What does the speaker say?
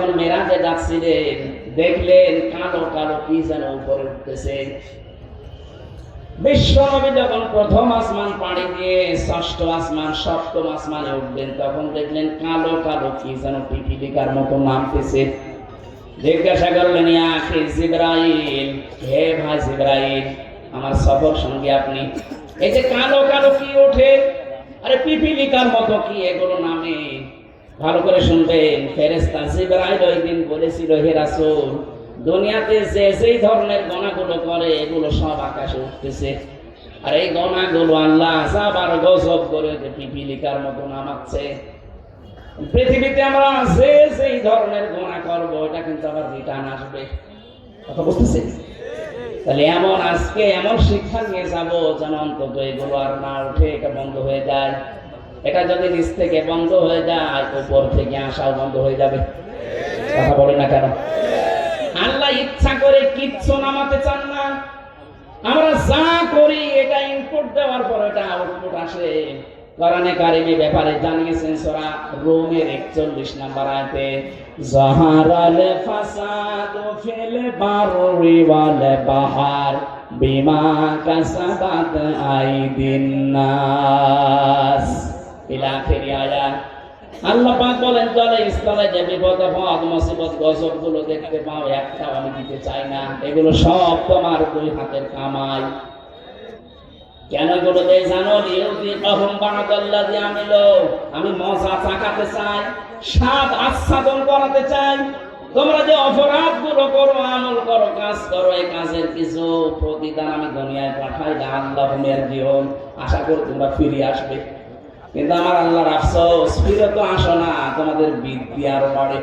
যখন মেরাজে যাচ্ছিলেন দেখলেন কালো কালো কি যেন উপরে উঠতেছে। বিশ্বনবী যখন প্রথম আসমান পাড়ি দিয়ে ষষ্ঠ আসমান সপ্তম আসমানে উঠবেন তখন দেখলেন কালো কালো কি যেন পিপিলিকার মতো নামতেছে। জিজ্ঞাসা করলেন, ইয়া আখি জিবরাইল, হে ভাই জিবরাইল, আমার সফর সঙ্গী আপনি, এই যে কালো কালো কি ওঠে, আরে পিপিলিকার মতো কি এগুলো নামে? ভালো করে শুনবেন, ফেরেশতা জিবরাইল ওই দিন বলেছিল, হে রাসূল, দুনিয়াতে যে যেই ধরনের গণাগুলো করে এগুলো সব আকাশে উঠতেছে, আর এই গণাগুলো আল্লাহ আবার গজব করে পিপিলিকার মতো নামাচ্ছে। পৃথিবীতে আমরা যে যেই ধরনের গুনাহ করব এটা কিন্তু আবার রিটার্ন আসবে। কথা বুঝতেছে? তাহলে এমন আজকে এমন শিক্ষা নিয়ে যাব যেন অন্তত এগুলো আর না উঠে, এটা বন্ধ হয়ে যায়। এটা যদি নিচ থেকে বন্ধ হয়ে যায় উপর থেকে আসাও বন্ধ হয়ে যাবে। কথা বলে না কেন? আল্লাহ ইচ্ছা করে কিচ্ছু নামাতে চান না। আমরা যা করি এটা ইনপুট দেওয়ার পর এটা আউটপুট আসে। কোরআনে কারিমে ব্যাপারে জানিয়েছেন সূরা রুমের 41 নম্বর আয়াতে, যাহারাল ফাসাদু ফিল বাররি ওয়াল বাহার বিমা কাসাবাত আইদিন নাস ইলা আখির আয়াত। আল্লাহ পাক বলেন, জলে স্থলে যে বিপদ আপদ মুসিবত গজব গুলো দেখতে পাও একটাও আমি দিতে চাই না, এগুলো সব তোমার দুই হাতের কামাই। কেন এগুলো দেয় জানো? আমি মজা চাকাতে চাই, স্বাদ আস্বাদন করাতে চাই। তোমরা যে অপরাধ গুলো করো, আমল করো, কাজ করো, এই কাজের কিছু প্রতিদান আমি দুনিয়ায় পাঠাই। আল্লাহ জীবন আশা করি তোমরা ফিরে আসবে। কিন্তু আমার আল্লাহর আফসোস, ফিরে তো আসো না, তোমাদের বৃদ্ধি আরো বাড়ে।